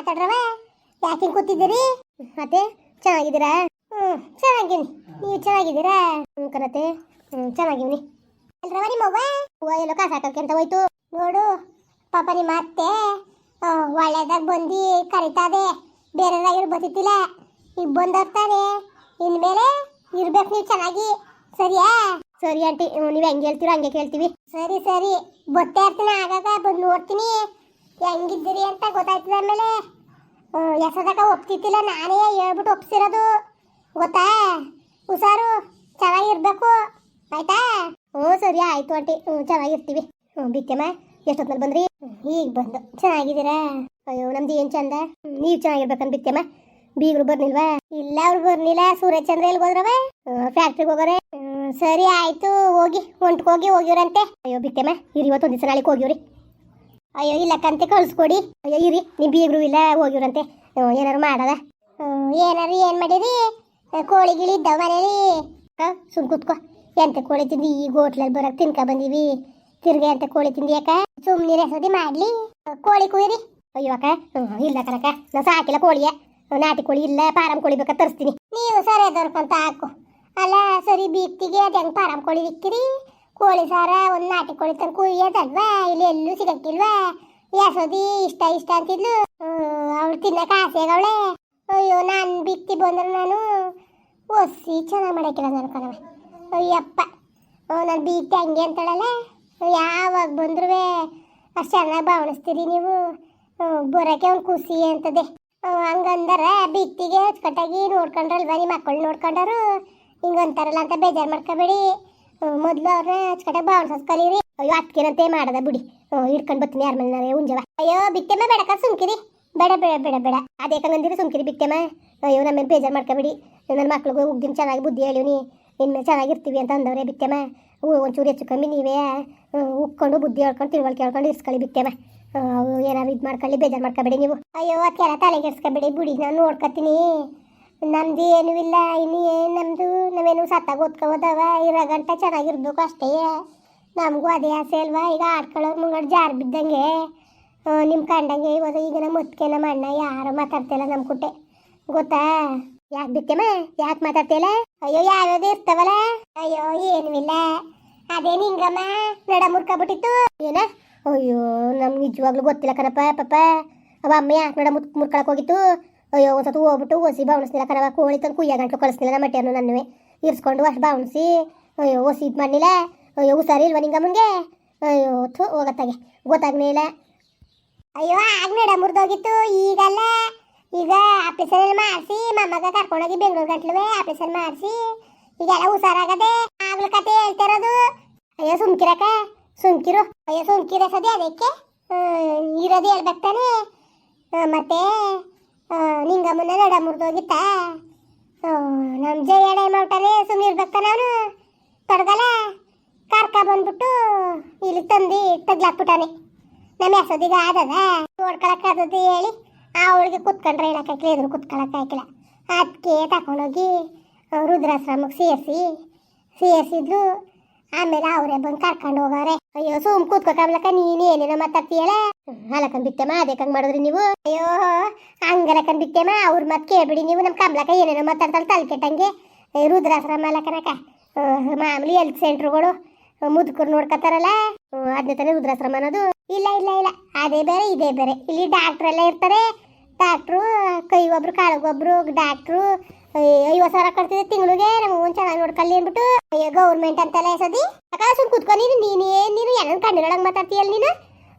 ಮಾತಾಡ್ರವ. ಯಾಕೆ ಕೂತಿದ್ದೀರಿ? ಮತ್ತೆ ಚೆನ್ನಾಗಿದ್ದೀರಾ? ಚೆನ್ನಾಗಿನಿ. ನೀವು ಚೆನ್ನಾಗಿದ್ದೀರಾ? ಕನತೆ ಚೆನ್ನಾಗಿವ್ನಿ. ಅಲ್ರವ ನಿಮ್ಮವ್ವ ಹೂವ ಎಲ್ಲೋ ಕಾಸು ಹಾಕಕ್ಕೆ ಅಂತ ಹೋಯ್ತು ನೋಡು. ಪಾಪ ನಿಮ್ಮ ಅತ್ತೆ ಒಳ್ಳೇದಾಗ ಬಂದು ಕರಿತಾದೆ, ಬೇರೆದಾಗಿರ್ ಬತ್ತಿತ್ತಿಲ್ಲ. ಈಗ ಬಂದೋಗ್ತಾನೆ, ಇನ್ಮೇಲೆ ಇರ್ಬೇಕು ನೀವು ಚೆನ್ನಾಗಿ. ಸರಿಯಾ? ಸರಿ ಆಂಟಿ, ನೀವು ಹೆಂಗೆ ಹೇಳ್ತೀರೋ ಹಂಗೆ ಕೇಳ್ತೀವಿ. ಸರಿ ಸರಿ, ಬತ್ತೇ ಇರ್ತೀನಿ. ಆಗಾಗ ಬಂದು ನೋಡ್ತೀನಿ ಹೆಂಗಿದ್ದೀರಿ ಅಂತ ಗೊತ್ತಾಯ್ತದ. ಆಮೇಲೆ ಎಸದಕ ಒಪ್ತಿತ್ತಿಲ್ಲ, ನಾನೇ ಹೇಳ್ಬಿಟ್ಟು ಒಪ್ಸಿರೋದು ಗೊತ್ತಾ. ಹುಷಾರು, ಚೆನ್ನಾಗಿರ್ಬೇಕು ಆಯ್ತಾ? ಸರಿ ಆಯ್ತು ಆಂಟಿ, ಚೆನ್ನಾಗಿರ್ತೀವಿ. ಬಿತ್ತಮ್ಮ ಎಷ್ಟೊತ್ತಲ್ಲಿ ಬಂದ್ರಿ? ಈಗ ಬಂದು. ಚೆನ್ನಾಗಿದ್ದೀರಾ? ಅಯ್ಯೋ ನಮ್ದು ಏನು ಚಂದ. ನೀವು ಚೆನ್ನಾಗಿರ್ಬೇಕಂತ ಬಿತ್ತಮ್ಮ. ಬೀಗರು ಬರ್ನಿಲ್ವಾ? ಇಲ್ಲ, ಅವ್ರು ಬರ್ನಿಲ್ಲ. ಸೂರ್ಯ ಚಂದ್ರ ಎಲ್ಲಿ ಹೋದ್ರವ? ಫ್ಯಾಕ್ಟ್ರಿಗೆ ಹೋಗೋರೆ. ಸರಿ ಆಯ್ತು, ಹೋಗಿ ಹೊಂಟ್ಕೋಗಿ ಹೋಗಿವ್ರಂತೆ. ಅಯ್ಯೋ ಬಿತ್ತಮ್ಮ ಇರಿ, ಇವತ್ತು ದಿವಸ ನಾಳೆಗೆ ಹೋಗಿವ್ರಿ. ಅಯ್ಯೋ ಇಲ್ಲ ಕಂತೆ ಕಳಿಸ್ಕೊಡಿ. ಅಯ್ಯೋ ಇರಿ, ನಿಮ್ಮ ಬೀಗರು ಇಲ್ಲ ಹೋಗಿವ್ರಂತೆ. ಏನಾರು ಮಾಡದ? ಏನಾರು ಏನು ಮಾಡಿರಿ? ಕೋಳಿ ಗಿಳಿ ಇದ್ದಾವ ಮನೇಲಿ? ಸುಮ್ ಕೂತ್ಕೋ. ಎಂತ ಕೋಳಿ ತಿಂದು ಈಗ ಹೋಟ್ಲಲ್ಲಿ ಬರೋಕೆ ತಿನ್ಕ ಬಂದೀವಿ. ತಿರ್ಗಿ ಅಂತ ಕೋಳಿ ತಿಂದು ಯಾಕ? ಸುಮ್ಮನೆ ಸದಿ ಮಾಡ್ಲಿ. ಕೋಳಿ ಕುಯ್ರಿ. ಅಯ್ಯೋ ಅಕ್ಕ ಇಲ್ಲ ಕನಕ, ನಾ ಸಾಕಿಲ್ಲ ಕೋಳಿಯ. ನಾಟಿ ಕೋಳಿ ಇಲ್ಲ, ಪಾರಂ ಕೋಳಿ ಬೇಕಾ ತರಿಸ್ತೀನಿ. ನೀವು ಸರಿ ಅದರ್ಕಂತ ಹಾಕು. ಅಲ್ಲ ಸರಿ ಬೀಕ್ತಿಗೆ ಅದು ಹೆಂಗೆ ಪಾರಂ ಕೋಳಿ ಇಕ್ಕಿರಿ? ಕೋಳಿ ಸಾರ ಒಂದು ನಾಟಿ ಕೋಳಿ ತಂದು ಕುಯ್ಯೋದಲ್ವಾ? ಇಲ್ಲಿ ಎಲ್ಲೂ ಸಿಗಕ್ಕಿಲ್ವಾ? ಯಾಸೋದಿ ಇಷ್ಟ ಇಷ್ಟ ಅಂತಿದ್ಲು. ಅವಳು ತಿನ್ನಕ್ಕೆ ಆಸೆ ಆಗವಳೆ. ಅಯ್ಯೋ ನಾನು ಬಿತ್ತಿ ಬಂದ್ರೆ ನಾನು ಒಸಿ ಚೆನ್ನಾಗಿ ಮಾಡೋಕ್ಕಿಲ್ಲ ನಾನು ಕಣವ. ಅಯ್ಯಪ್ಪ ನಾನು ಬೀತಿ ಹಂಗೆ ಅಂತಾಳಲ್ಲ. ಯಾವಾಗ ಬಂದ್ರೂ ಅಷ್ಟು ಚೆನ್ನಾಗಿ ಭಾವಣಿಸ್ತೀರಿ ನೀವು. ಬರೋಕ್ಕೆ ಒಂದು ಖುಷಿ ಅಂತದೆ. ಹಂಗಂದಾರ ಬಿತ್ತಿಗೆ ಅಚ್ಚುಕಟ್ಟಾಗಿ ನೋಡ್ಕೊಂಡ್ರಲ್ವ ನಿಮ್ಮ ಮಕ್ಕಳು ನೋಡ್ಕೊಂಡರು. ಹಿಂಗಂತಾರಲ್ಲ ಅಂತ ಬೇಜಾರು ಮಾಡ್ಕೋಬೇಡಿ. ಮೊದಲು ಅವ್ರನ್ನ ಅಚ್ಚುಕಟ್ಟಾಗಿ ಭಾವಣಿಸೋದು ಕಲೀರಿ. ಅಯ್ಯೋ ಅದಕ್ಕೇನಂತೆ ಮಾಡದ ಬಿಡಿ. ಹಿಡ್ಕೊಂಡು ಬರ್ತೀನಿ ಯಾರ ಮೇಲೆ ಉಂಜವ. ಅಯ್ಯೋ ಬಿತ್ತೆಮ್ಮ ಬೇಡಕ್ಕ ಸುಮ್ಕಿರಿ. ಬೇಡ ಬೇಡ ಬೇಡ ಬೇಡ ಅದೇ ಕಂಗಂದಿರಿ ಸುಮ್ಕಿರಿ ಬಿತ್ತೆಮ್ಮ. ಅಯ್ಯೋ ನಮ್ಮ ಮೇಲೆ ಬೇಜಾರು ಮಾಡ್ಕೋಬೇಡಿ. ನನ್ನ ಮಕ್ಳಿಗೂ ಉಗ್ದಿನ ಚೆನ್ನಾಗಿ ಬುದ್ಧಿ ಹೇಳಿವ್ನಿ, ಇನ್ಮೇಲೆ ಚೆನ್ನಾಗಿರ್ತೀವಿ ಅಂತ ಅಂದವ್ರೆ ಬಿತ್ತೆಮ್ಮ. ಒಂಚೂರು ಹೆಚ್ಚು ಕಮ್ಮಿ ನೀವೇ ಉಕ್ಕೊಂಡು ಬುದ್ಧಿ ಹೇಳ್ಕೊಂಡು ತಿಳುವಳಿಕೆ ಹೇಳ್ಕೊಂಡು ಇರ್ಸ್ಕೊಳ್ಳಿ ಬಿತ್ತೆಮ್ಮ. ಏನಾದ್ರು ಇದು ಮಾಡ್ಕೊಳ್ಳಿ, ಬೇಜಾರು ಮಾಡ್ಕೋಬೇಡಿ ನೀವು. ಅಯ್ಯೋ ಅದಕ್ಕೆಲ್ಲ ತಲೆಗೆಡ್ಸ್ಕೊಬೇಡಿ ಬಿಡಿ, ನಾನು ನೋಡ್ಕೊತೀನಿ. ನಮ್ದು ಏನೂ ಇಲ್ಲ, ಇನ್ನು ಏನು ನಮ್ಮದು, ನಾವೇನು ಸತ್ತಾಗ ಓದ್ಕೋಬೋದವ. ಇರೋ ಗಂಟೆ ಚೆನ್ನಾಗಿರ್ಬೇಕು ಅಷ್ಟೇ. ನಮಗೂ ಅದೇ ಆಸೆ ಅಲ್ವಾ. ಈಗ ಆಡ್ಕೊಳ್ಳೋರು ಮುಂಗಡೆ ಜಾರು ಬಿದ್ದಂಗೆ ನಿಮ್ಮ ಕಂಡಂಗೆ ಇವಾಗ. ಈಗ ನಮ್ಮ ಮುತ್ಕೆ ನಮ್ಮ ಅಣ್ಣ ಯಾರು ಮಾತಾಡ್ತಿಲ್ಲ ನಮ್ಮ ಕುಟ್ಟೆ ಗೊತ್ತಾ. ಯಾಕೆ ಬಿತ್ತೆಮ್ಮ ಯಾಕೆ ಮಾತಾಡ್ತಿಲ್ಲ? ಅಯ್ಯೋ ಯಾವ್ಯಾವ್ದು ಇರ್ತಾವಲ್ಲ. ಅಯ್ಯೋ ಏನೂ ಇಲ್ಲ, ಅದೇ ನಿಂಗಮ್ಮ ನಡ ಮುರ್ಕೊಬಿಟ್ಟಿತ್ತು ಏನ. ಅಯ್ಯೋ ನಮ್ಗೆ ನಿಜವಾಗ್ಲೂ ಗೊತ್ತಿಲ್ಲ ಕಣಪ್ಪ ಪಾಪ. ಅವ ಅಮ್ಮ ಯಾಕೆ ನಡ ಮುರ್ಕೊಳಕ್ಕೆ ಹೋಗಿತ್ತು. ಅಯ್ಯೋ ಒಂದು ಸತ್ತು ಹೋಗ್ಬಿಟ್ಟು ಒಸಿ ಭಾವಣಿಸ್ಲಿಲ್ಲ ಕಣವ. ಕೋಳಿ ತಂದು ಕುಯ್ಯ ಗಂಟಲು ಕಳಿಸ್ಲಿಲ್ಲ ನಮ್ಮ ಮಟ್ಟೆಯನ್ನು ನನ್ನುವೆ ಇರಿಸ್ಕೊಂಡು ಅಷ್ಟು ಭಾವಣಿಸಿ. ಅಯ್ಯೋ ಒಸಿ ಇದು ಮಾಡಲಿಲ್ಲ. ಅಯ್ಯೋ ಹುಷಾರಿಲ್ವ ನಿಂಗಮ್ಮನಿಗೆ? ಅಯ್ಯೋ ಥೂ ಹೋಗತ್ತಾಗೆ ಗೊತ್ತಾಗ್ನೇ ಇಲ್ಲ. ಅಯ್ಯೋ ಆಗ ನಡ ಮುರಿದೋಗಿತ್ತು, ಈಗಲ್ಲ. ಈಗ ಆಪರೇಷನ್ ಮಾಡಿಸಿ ಮೊಮ್ಮಗ ಕರ್ಕೊಂಡೋಗಿ ಬೆಂಗಳೂರು ಗಂಟ್ಲುವೆ ಆಪರೇಷನ್ ಮಾಡಿಸಿ ಈಗೆಲ್ಲ ಹುಷಾರಾಗದೆ. ಆಗ್ಲ ಕತೆ ಹೇಳ್ತಿರೋದು. ಅಯ್ಯೋ ಸುಮ್ಕಿರಕ್ಕ ಸುಮ್ಕಿರು. ಅಯ್ಯೋ ಸುಮ್ಕಿರ ಸದಿ ಅದಕ್ಕೆ ಇರೋದು ಹೇಳ್ಬೇಕು ತಾನೆ. ಮತ್ತೆ ನಿಂಗಮ್ಮನ ನಡ ಮುರಿದೋಗಿತ್ತ. ನಮ್ಮ ಜಯಣ್ಣ ಮಾಡ್ತಾನೆ ಸುಮ್ಮನೆ ಇರ್ಬೇಕು ತಾನೆ. ಅವನು ತೊಡಗಲ್ಲ ಕರ್ಕ ಬಂದ್ಬಿಟ್ಟು ಇಲ್ಲಿ ತಂದು ತಗ್ಲಾಕ್ಬಿಟ್ಟಾನೆ. ನಮ್ಮ ಹೆಸದಿಗ ಆದದ ನೋಡ್ಕೊಳಕ್ಕಾದದ್ದು ಹೇಳಿ ಅವಳಿಗೆ ಕುತ್ಕೊಂಡ್ರೆ ಹೇಳಕ್ಕಾಯ್ಕಿಲ್ಲ, ಎದುರು ಕುತ್ಕೊಳಕ್ಕಾಯ್ಕಿಲ್ಲ. ಅದಕ್ಕೆ ತಗೊಂಡೋಗಿ ರುದ್ರಾಶ್ರಮಕ್ಕೆ ಸೇರಿಸಿದ್ಲು. ಆಮೇಲೆ ಅವರೇ ಬಂದು ಕರ್ಕೊಂಡು ಹೋಗವ್ರೆ. ಅಯ್ಯೋ ಸುಮ್ ಕೂತ್ಕೊಕಮ್ಲಕ್ಕ ನೀನು ಏನೇನೋ ಮಾತಾಡ್ತೀಯಲ್ಲ. ಅಲಕಂದ್ ಬಿತ್ತೆಮ್ಮ ಅದೇ ಕಂಗೆ ಮಾಡಿದ್ರಿ ನೀವು. ಅಯ್ಯೋ ಹಂಗಲಕಂದ್ ಬಿತ್ತೆಮ್ಮ ಅವ್ರ ಮತ್ತೆ ಕೇಳ್ಬಿಡಿ ನೀವು. ನಮ್ಮ ಕಮ್ಲಕ್ಕ ಏನೇನೋ ಮಾತಾಡ್ತಾಳೆ ತಲೆ ಕೆಟ್ಟಂಗೆ. ರುದ್ರಾಶ್ರಮ ಅಲಕನಕ ಮಾಮೂಲಿ ಹೆಲ್ತ್ ಸೆಂಟ್ರುಗಳು ಮುದುಕರು ನೋಡ್ಕೊತಾರಲ್ಲ, ಅದನ್ನ ತಾನೇ ರುದ್ರಾಶ್ರಮ ಅನ್ನೋದು. ಇಲ್ಲ ಇಲ್ಲ ಇಲ್ಲ ಅದೇ ಬೇರೆ ಇದೇ ಬೇರೆ. ಇಲ್ಲಿ ಡಾಕ್ಟ್ರ್ ಎಲ್ಲ ಇರ್ತಾರೆ. ಡಾಕ್ಟ್ರು ಕೈಗೊಬ್ರು ಕಾಳಿಗೊಬ್ರು ಡಾಕ್ಟ್ರು 50,000 ಕಟ್ತಿದ್ದೆ ತಿಂಗಳಿಗೆ. ನಮಗೆ ಒಂದು ಚೆನ್ನಾಗಿ ನೋಡ್ಕೊಳ್ಳಿ ಅಂದ್ಬಿಟ್ಟು ಗೌರ್ಮೆಂಟ್ ಅಂತೆಲ್ಲ ಸದಿ ಅಕ್ಕ ಸುಮ್ ಕುತ್ಕೊಂಡು ನೀನು ಏನೋ ಕಣ್ಣಿನೊಳಗೆ ಮಾತಾಡ್ತೀಯಲ್ಲ ನೀನು.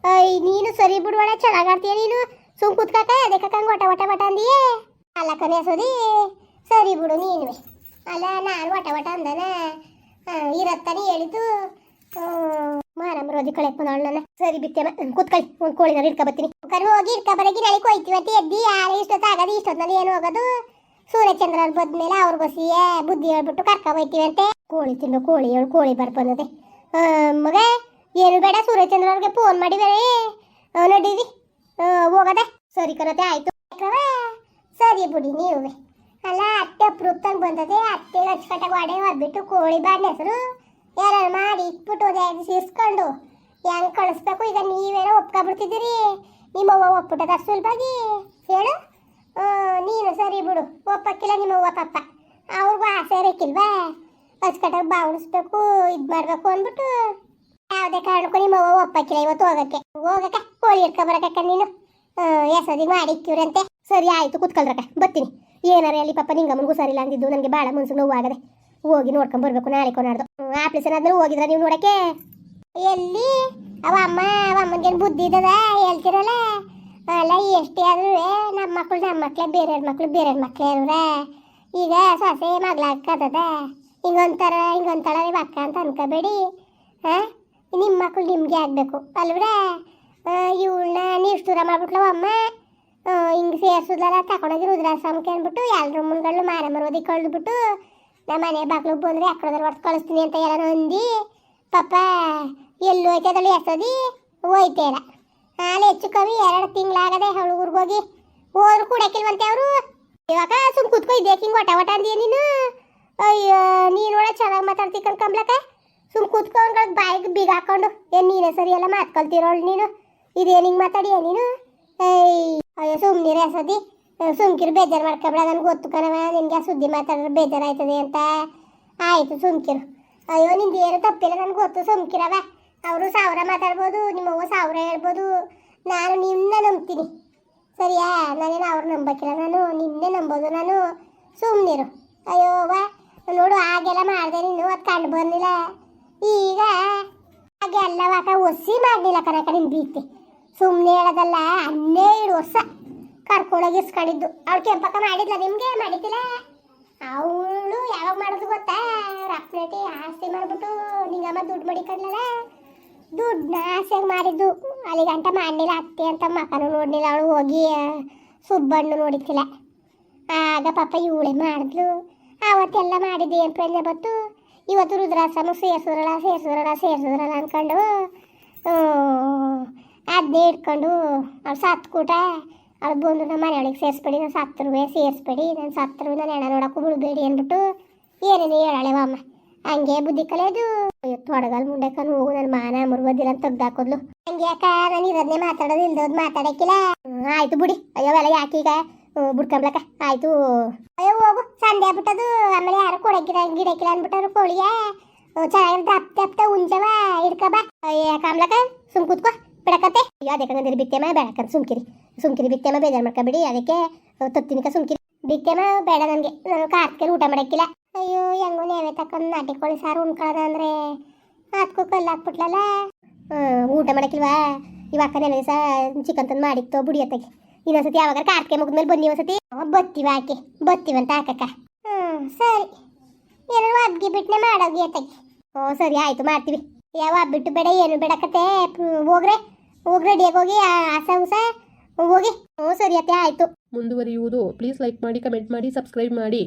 ನೀನು ಸರಿ ಬಿಡುವಳ ಚೆನ್ನಾಗಿ ಆಡ್ತೀಯ ನೀನು. ಸುಮ್ ಕುತ್ಕಾಕ ಅದೇ ಕಕ್ಕಂಗೆ ಒಟ ಒಟ ಒಟ ಅಂದಿಯೇ ಅಲ್ಲ ಕನೆ ಸದಿ. ಸರಿ ಬಿಡು ನೀನುವೆ. ಅಲ್ಲ ನಾನು ಒಟ ಒಟ ಅಂದನ ಇರತ್ತಾನೆ ಹೇಳಿದ್ದು. ಮಾರಮ್ಮ ರೋಜಿ ಕಳೆಕ್ ಬಂದವಳು ನನ್ನ. ಸರಿ ಬಿತ್ತೇಮ ಕುತ್ಕೊಳ್ಳಿ, ಒಂದು ಕೋಳಿನ ಇಡ್ಕೊ ಬರ್ತೀನಿ. ಕರು ಹೋಗಿ ಇಡ್ಕೊ ಬರಗಿ ನಾಳೆ ಕೊಯ್ತೀವಿ ಅಂತ ಎದ್ದಿ ಯಾರು ಇಷ್ಟೊತ್ತು ಆಗೋದು. ಇಷ್ಟೊತ್ತಿನಲ್ಲಿ ಏನು ಹೋಗೋದು? ಸೂರ್ಯಚಂದ್ರ ಬದ್ಮೇಲೆ ಅವ್ರಿಗೋಸಿಯೇ ಬುದ್ಧಿ ಹೇಳ್ಬಿಟ್ಟು ಕರ್ಕೊ ಹೋಯ್ತೀವಿ ಅಂತೆ. ಕೋಳಿ ತಿಂದು ಕೋಳಿ ಹೇಳು ಕೋಳಿ ಬಾರ್ ಬಂದದೆ. ಮಗ ಏನು ಬೇಡ, ಸೂರ್ಯಚಂದ್ರವ್ರಿಗೆ ಫೋನ್ ಮಾಡಿದರೆ ನಡೀರಿ ಹೋಗದೆ. ಸರಿ ಕರತೆ ಆಯ್ತು. ಸರಿ ಬಿಡಿ ನೀವೇ. ಅಲ್ಲ ಅತ್ತೆ ಅಪ್ರೂಪ್ತಂಗೆ ಬಂದದೆ. ಅತ್ತೆಗೆ ಅಚ್ಚುಕಟ್ಟಾಗಿ ವಾಡೆ ಹೊದ್ಬಿಟ್ಟು ಕೋಳಿ ಬಾಡಿನ ಹೆಸರು ಯಾರು ಮಾಡಿ ಇಟ್ಬಿಟ್ಟು ಸೇರಿಸ್ಕೊಂಡು ಹೆಂಗೆ ಕಳಿಸ್ಬೇಕು. ಈಗ ನೀವೇನೋ ಒಪ್ಕೊಬಿಡ್ತಿದ್ದೀರಿ. ನಿಮ್ಮವ್ವ ಒಪ್ಪಿಟ್ಟದ ಸುಲಭಾಗಿ ಹೇಳು. ಒಪ್ಪಕ್ಕಿಲ್ಲ ನಿಮ್ಮ ಅವ್ವ ಪಾಪ. ಅವ್ರಿಗೂ ಆಸೆ ಇರಕ್ಕಿಲ್ವಾ ಅಚ್ಕಟ್ಟಾಗಿ ಬಾವಣಿಸ್ಬೇಕು ಇದು ಮಾಡಬೇಕು ಅಂದ್ಬಿಟ್ಟು ಯಾವುದೇ ಕಾರಣಕ್ಕೂ ನಿಮ್ಮ ಅವ್ವ ಒಪ್ಪಕ್ಕಿಲ್ಲ ಇವತ್ತು ಹೋಗಕ್ಕೆ ಕೋಳಿ ಇಟ್ಕೊಬರಕ್ಕ ನೀನು ಎಸೋದಿಗೆ ಮಾಡಿಕ್ಕಿವ್ರಂತೆ. ಸರಿ ಆಯಿತು ಕುತ್ಕೊಳ್ರಕ್ಕ ಬರ್ತೀನಿ. ಏನಾರ ಅಲ್ಲಿ ಪಾಪ ನಿಂಗಮ್ಮನಿಗೂ ಸರಿಲ್ಲ ಅಂದಿದ್ದು ನನಗೆ ಭಾಳ ಮನ್ಸಿಗೆ ನೋವು ಆಗದೆ. ಹೋಗಿ ನೋಡ್ಕೊಂಡು ಬರ್ಬೇಕು ನಾಳೆ ಕೊನಾಡ್ದು. ಆಪ್ರೇಷನ್ ಆದ್ಮೇಲೆ ಹೋಗಿದ್ರ ನೀವು ನೋಡಕ್ಕೆ? ಎಲ್ಲಿ ಅವ ಅಮ್ಮನಿಗೇನು ಬುದ್ಧಿ ಇದ್ದದ ಹೇಳ್ತಿರಲ್ಲ. ಅಲ್ಲ ಎಷ್ಟೇ ಆದ್ರೂ ನಮ್ಮ ಮಕ್ಕಳೇ ಬೇರೆಯವ್ರ ಮಕ್ಳೇ ಇರೋರ. ಈಗ ಸೊಸೆ ಮಗ್ಲಾಕದ ಹಿಂಗೊಂತಾಳ ನೀವು ಅಕ್ಕ ಅಂತ ಅನ್ಕೋಬೇಡಿ. ನಿಮ್ಮ ಮಕ್ಕಳು ನಿಮಗೆ ಆಗಬೇಕು ಅಲ್ವ್ರ? ಇವಳನ್ನ ನಿಷ್ಠೂರ ಮಾಡ್ಬಿಟ್ಲವ ಅಮ್ಮ. ಹಿಂಗೆ ಸೇರ್ಸುದಲ್ಲ ತಗೊಂಡೋಗಿ ರುದ್ರಾಶ್ರಮಕ್ಕೆ ಅಂದ್ಬಿಟ್ಟು ಎಲ್ಲರ ಮುಂಗಳು ಮಾರ ಮರೋದಿ ಕಳೆದ್ಬಿಟ್ಟು ನಮ್ಮ ಮನೆ ಬಾಗ್ಲಿಗೆ ಬಂದರೆ ಅಕ್ಕಡದ್ರ ಹೊರ್ತು ಕಳಿಸ್ತೀನಿ ಅಂತ ಎಲ್ಲ ಅಂದು ಪಾಪ ಎಲ್ಲೂ ಹೋಯ್ತದಳು ಎಸೋದಿ ಹೋಯ್ತೇ ಇಲ್ಲ. ಹಾಲು ಹೆಚ್ಚು ಕಮ್ಮಿ 2 ತಿಂಗಳಾಗದೆ ಅವಳು ಊರಿಗೋಗಿ ಹೋದ್ರು ಕುಡಕ್ಕಿಲ್ವಂತೆ ಅವರು. ಇವಾಗ ಸುಮ್ ಕೂತ್ಕೊ ಇದೇಕೆ ಹಿಂಗೆ ಒಟ ಅಂದೀಯ ನೀನು? ಅಯ್ಯೋ ನೀನು ಒಳ್ಳೆ ಚೆನ್ನಾಗಿ ಮಾತಾಡ್ತಿ ಕಣ್ಕಂಬ್ಲಕ್ಕ. ಸುಮ್ ಕೂತ್ಕೊಂಡ್ಗಳಿಗೆ ಬಾಯಿಗೆ ಬೀಗ ಹಾಕೊಂಡು ನೀನೇ ಸರಿ ಎಲ್ಲ ಮಾತ್ಕೊಳ್ತಿರೋಳು ನೀನು. ಇದೇನು ಹಿಂಗೆ ಮಾತಾಡಿಯ ನೀನು? ಅಯ್ಯೋ ಸುಮ್ಮನಿರ ಎಸೋದಿ ಸುಮ್ಕಿರು ಬೇಜಾರು ಮಾಡ್ಕೊಬೇಡ. ನನಗೆ ಗೊತ್ತು ಕಣವ ನಿನಗೆ ಆ ಸುದ್ದಿ ಮಾತಾಡಿದ್ರೆ ಬೇಜಾರಾಯ್ತದೆ ಅಂತ. ಆಯಿತು ಸುಮ್ಕಿರು. ಅಯ್ಯೋ ನಿಂದು ಏನು ತಪ್ಪಿಲ್ಲ ನನಗೆ ಗೊತ್ತು ಸುಮ್ಕಿರವ. ಅವರು 1000 ಮಾತಾಡ್ಬೋದು, ನಿಮ್ಮವ್ವ 1000 ಹೇಳ್ಬೋದು. ನಾನು ನಿನ್ನ ನಂಬ್ತೀನಿ ಸರಿಯಾ? ನಾನೇನು ಅವ್ರು ನಂಬಕ್ಕಿಲ್ಲ, ನಾನು ನಿನ್ನೆ ನಂಬೋದು. ನಾನು ಸುಮ್ಮನಿರು. ಅಯ್ಯೋ ನೋಡು ಹಾಗೆಲ್ಲ ಮಾಡಿದೆ ನೀನು, ಅದು ಕಂಡು ಬರಲಿಲ್ಲ. ಈಗ ಹಾಗೆ ಎಲ್ಲವಾಕ ಒಸಿ ಮಾಡಲಿಲ್ಲ ಕನಕ ನಿನ್ನ ಬೀತಿ. ಸುಮ್ಮನೆ ಹೇಳೋದಲ್ಲ 12 ವರ್ಷ ಕರ್ಕೊಂಡೋಗಿ ಇಸ್ಕೊಂಡಿದ್ದು. ಅವಳು ಕೆಂಪಕ್ಕ ಮಾಡಿದ್ಲ ನಿಮಗೆ? ಮಾಡಿದ್ದಿಲ್ಲ. ಅವಳು ಯಾವಾಗ ಮಾಡೋದು ಗೊತ್ತಾ? ರಪ್ನೇಟಿ ಆಸ್ತಿ ಮಾಡಿಬಿಟ್ಟು ನಿಂಗಮ್ಮ ದುಡ್ಡು ಮಡಿಕೊಂಡ್ಲಲ್ಲ, ದುಡ್ಡನ್ನ ಆಸೆಯಾಗಿ ಮಾಡಿದ್ದು. ಅಲ್ಲಿ ಗಂಟ ಮಾಡಲಿಲ್ಲ ಅತ್ತೆ ಅಂತ ಮಕ್ಕನು ನೋಡಲಿಲ್ಲ. ಅವಳು ಹೋಗಿ ಸುಬ್ಬಣ್ಣು ನೋಡಿದ್ದಿಲ್ಲ. ಆಗ ಪಾಪ ಇವಳೇ ಮಾಡಿದ್ಲು. ಆವತ್ತೆಲ್ಲ ಮಾಡಿದ್ದು ಏನು ಪ್ರಜ್ಞೆ ಬತ್ತು. ಇವತ್ತು ರುದ್ರಾಶ್ರಮ ಸೇರಿಸಿದ್ರಲ್ಲ ಅಂದ್ಕೊಂಡು ಅದನ್ನೇ ಇಟ್ಕೊಂಡು ಅವ್ಳು ಸತ್ಕೂಟ ಅವ್ಳು ಬಂದು ನಮ್ಮ ಮನೆಯೊಳಗೆ ಸೇರಿಸ್ಬೇಡಿ, ನಾನು ಸತ್ತರುವೆ ಸೇರಿಸ್ಬೇಡಿ, ನಾನು ಸತ್ತರು ನಾನು ಹೆಣ ನೋಡೋಕ್ಕೂ ಬಿಡಬೇಡಿ ಅಂದ್ಬಿಟ್ಟು ಏನೇನು ಹೇಳಳೆವ ಅಮ್ಮ. ಹಂಗೆ ಬುದ್ಧಿ ಕಲಿಯೋದು. ತೊಡಗಲ್ ಮುಂಡೆಕನು ಹೋಗು ನನ್ನ ಮಾನ ಮುರುಗೋದಿಲ್ಲ ಅಂತ ತೆಗ್ದಾಕೋದ್ಲು. ಹಂಗೆ ಯಾಕ ನಾನು ಇರೋದನ್ನೇ ಮಾತಾಡೋದು ಇಲ್ದೋದು ಮಾತಾಡಕ್ಕಿಲ್ಲ. ಆಯ್ತು ಬಿಡಿ. ಅಯ್ಯೋ ಎಲ್ಲ ಯಾಕೆ ಈಗ ಬಿಡ್ಕೊಂಬ್ಲಕ್ಕ. ಆಯ್ತು ಅಯ್ಯೋ ಹೋಗು ಸಂಡೆ ಆಗ್ಬಿಟ್ಟದು. ಆಮೇಲೆ ಯಾರು ಗಿಡಕ್ಕಿಲ್ಲ ಅಂದ್ಬಿಟ್ಟವ್ರು ಕೋಳಿಗೆ ಚೆನ್ನಾಗಿ ದಪ್ಪ ಉಂಚವ ಹಿಡ್ಕಬ. ಅಯ್ಯ ಕಾಮ್ಲಕ್ಕ ಸುಮ್ ಕೂತ್ಕೋ ಬಿಡಕತ್ತೆ. ಅಯ್ಯೋ ಅದಕ್ಕೆ ಬಿತ್ತೆಮ್ಮ ಬೇಡಕ್ಕ ಸುಮ್ಕಿರಿ ಬಿತ್ತೆಮ್ಮ ಬೇಜಾರು ಮಾಡ್ಕೊಬೇಡಿ. ಅದಕ್ಕೆ ತತ್ತಿನಿಕ ಸುಮ್ಕಿರಿ ಬಿತ್ತೆಮ್ಮ ಬೇಡ ನನಗೆ. ನಾನು ಕಾರ್ತಿಕಲ್ಲಿ ಊಟ ಮಾಡಕ್ಕಿಲ್ಲ. ಅಯ್ಯೋ ಹೆಂಗೋ ನೇವೆ ತಕೊಂಡು ನಾಟಿ ಕೋಳಿ ಸಾರು ಉಣ್ಕೊಳ್ಳೋದ ಅಂದರೆ ಅದಕ್ಕೂ ಕಲ್ಲು ಹಾಕ್ಬಿಟ್ಲಲ್ಲ. ಊಟ ಮಾಡಕ್ಕಿಲ್ವಾ? ಇವಾಗ ನೆನೆ ದಿವಸ ಚಿಕನ್ ತಂದು ಮಾಡಿತ್ತು ಬುಡಿಯತ್ತಾಗಿ. ಇನ್ನೊಂದ್ಸತಿ ಯಾವಾಗ ಕಾರ್ತಿಕೆ ಮುಗಿದ್ಮೇಲೆ ಬನ್ನಿ ಒಂದ್ಸತಿ ಬತ್ತೀವಂತ ಹಾಕಕ್ಕ. ಸರಿ ಏನಾರು ಅದ್ಗಿ ಬಿಟ್ಟನೆ ಮಾಡೋಗಿ ಅತ್ತಾಗಿ. ಸರಿ ಆಯಿತು ಮಾಡ್ತೀವಿ. ಯಾವ ಬಿಟ್ಟು ಬೇಡ ಏನು ಬೇಡಕತ್ತೆ. ಹೋಗಿ ರೆಡಿಯಾಗಿ ಹೋಗಿ ಆಸ ಹೋಗಿ. ಸರಿ ಅತ್ತೆ ಆಯಿತು. ಮುಂದುವರಿಯುವುದು. ಪ್ಲೀಸ್ ಲೈಕ್ ಮಾಡಿ, ಕಮೆಂಟ್ ಮಾಡಿ, ಸಬ್ಸ್ಕ್ರೈಬ್ ಮಾಡಿ.